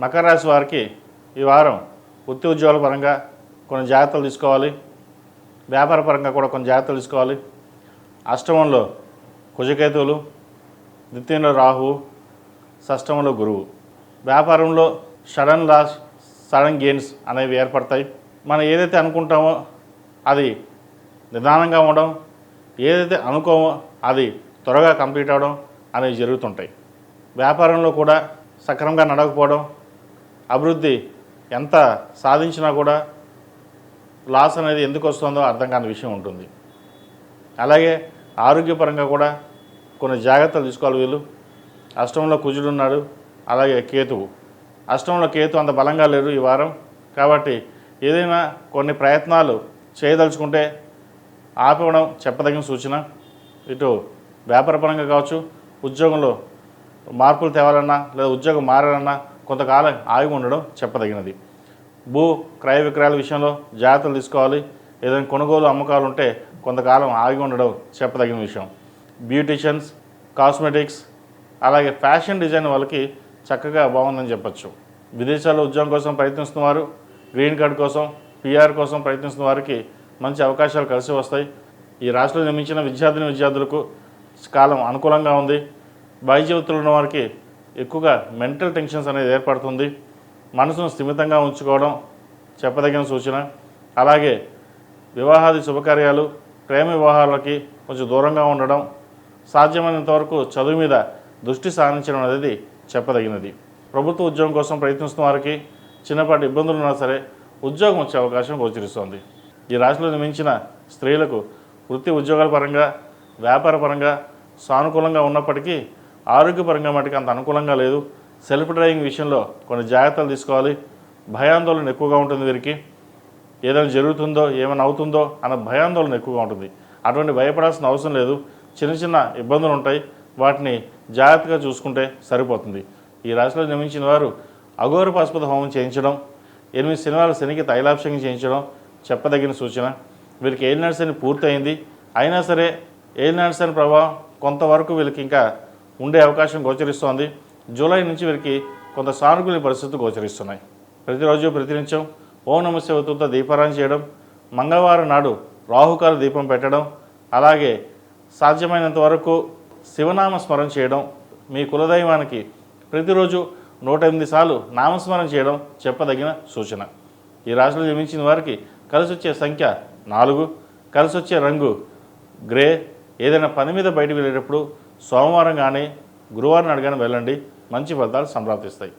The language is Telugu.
మకర రాశి వారికి ఈ వారం వృత్తి ఉద్యోగాల పరంగా కొన్ని జాగ్రత్తలు తీసుకోవాలి. వ్యాపార పరంగా కూడా కొన్ని జాగ్రత్తలు తీసుకోవాలి. అష్టమంలో కుజకేతువులు, ద్వితీయంలో రాహువు, షష్టమంలో గురువు. వ్యాపారంలో సడన్ లాస్, సడన్ గెయిన్స్ అనేవి ఏర్పడతాయి. మనం ఏదైతే అనుకుంటామో అది నిదానంగా ఉండడం, ఏదైతే అనుకోమో అది త్వరగా కంప్లీట్ అవ్వడం అనేవి జరుగుతుంటాయి. వ్యాపారంలో కూడా సక్రమంగా నడవకపోవడం, అభివృద్ధి ఎంత సాధించినా కూడా లాస్ అనేది ఎందుకు వస్తుందో అర్థం కాని విషయం ఉంటుంది. అలాగే ఆరోగ్యపరంగా కూడా కొన్ని జాగ్రత్తలు తీసుకోవాలి వీళ్ళు. అష్టమంలో కుజుడు ఉన్నాడు, అలాగే కేతువు. అష్టమంలో కేతు అంత బలంగా లేరు ఈ వారం. కాబట్టి ఏదైనా కొన్ని ప్రయత్నాలు చేయదలుచుకుంటే ఆపడం చెప్పదగిన సూచన. ఇటు వ్యాపారపరంగా కావచ్చు, ఉద్యోగంలో మార్పులు తేవాలన్నా లేదా ఉద్యోగం మారాలన్నా కొంతకాలం ఆగి ఉండడం చెప్పదగినది. భూ క్రయ విక్రయాల విషయంలో జాగ్రత్తలు తీసుకోవాలి. ఏదైనా కొనుగోలు అమ్మకాలు ఉంటే కొంతకాలం ఆగి ఉండడం చెప్పదగిన విషయం. బ్యూటీషియన్స్, కాస్మెటిక్స్, అలాగే ఫ్యాషన్ డిజైన్ వాళ్ళకి చక్కగా బాగుందని చెప్పచ్చు. విదేశాల్లో ఉద్యోగం కోసం ప్రయత్నిస్తున్న వారు, గ్రీన్ కార్డ్ కోసం, పిఆర్ కోసం ప్రయత్నిస్తున్న వారికి మంచి అవకాశాలు కలిసి వస్తాయి. ఈ రాష్ట్రంలో నిర్మించిన విద్యార్థులకు కాలం అనుకూలంగా ఉంది. వైద్య వృత్తులు ఉన్న వారికి ఎక్కువగా మెంటల్ టెన్షన్స్ అనేది ఏర్పడుతుంది. మనసును స్థిమితంగా ఉంచుకోవడం చెప్పదగిన సూచన. అలాగే వివాహాది శుభకార్యాలు, ప్రేమ వివాహాలకి కొంచెం దూరంగా ఉండడం, సాధ్యమైనంత వరకు చదువు మీద దృష్టి సారించడం అనేది చెప్పదగినది. ప్రభుత్వ ఉద్యోగం కోసం ప్రయత్నిస్తున్న వారికి చిన్నపాటి ఇబ్బందులు ఉన్నా సరే ఉద్యోగం వచ్చే అవకాశం గోచరిస్తోంది. ఈ రాశిలో నిర్మించిన స్త్రీలకు వృత్తి ఉద్యోగాల పరంగా, వ్యాపార పరంగా సానుకూలంగా ఉన్నప్పటికీ ఆరోగ్యపరంగా మటుకు అంత అనుకూలంగా లేదు. సెల్ఫ్ డ్రైవింగ్ విషయంలో కొన్ని జాగ్రత్తలు తీసుకోవాలి. భయాందోళన ఎక్కువగా ఉంటుంది వీరికి. ఏదైనా జరుగుతుందో, ఏమైనా అవుతుందో అన్న భయాందోళన ఎక్కువగా ఉంటుంది. అటువంటి భయపడాల్సిన అవసరం లేదు. చిన్న చిన్న ఇబ్బందులు ఉంటాయి, వాటిని జాగ్రత్తగా చూసుకుంటే సరిపోతుంది. ఈ రాశిలో నిర్మించిన వారు అఘోర పాశుపత హోమం చేయించడం, 8 శనివారాల శనికి తైలాభిషేకం చేయించడం చెప్పదగిన సూచన. వీరికి ఏలినాటి శని పూర్తయింది, అయినా సరే ఏలినాటి శని ప్రభావం కొంతవరకు వీళ్ళకి ఇంకా ఉండే అవకాశం గోచరిస్తోంది. జూలై నుంచి వీరికి కొంత సానుకూల పరిస్థితులు గోచరిస్తున్నాయి. ప్రతిరోజు ప్రతినిత్యం ఓం నమః శివాయతో దీపారాధన చేయడం, మంగళవారం నాడు రాహుకాల దీపం పెట్టడం, అలాగే సాధ్యమైనంత వరకు శివనామ స్మరణ చేయడం, మీ కులదైవానికి ప్రతిరోజు 108 సార్లు నామస్మరణ చేయడం చెప్పదగిన సూచన. ఈ రాశిలో జన్మించిన వారికి కలిసి వచ్చే సంఖ్య 4, కలిసి వచ్చే రంగు గ్రే. ఏదైనా పని మీద బయటకు వెళ్ళేటప్పుడు సోమవారం కానీ గురువారం నాడు కానీ వెళ్ళండి, మంచి ఫలితాలు సంప్రాప్తిస్తాయి.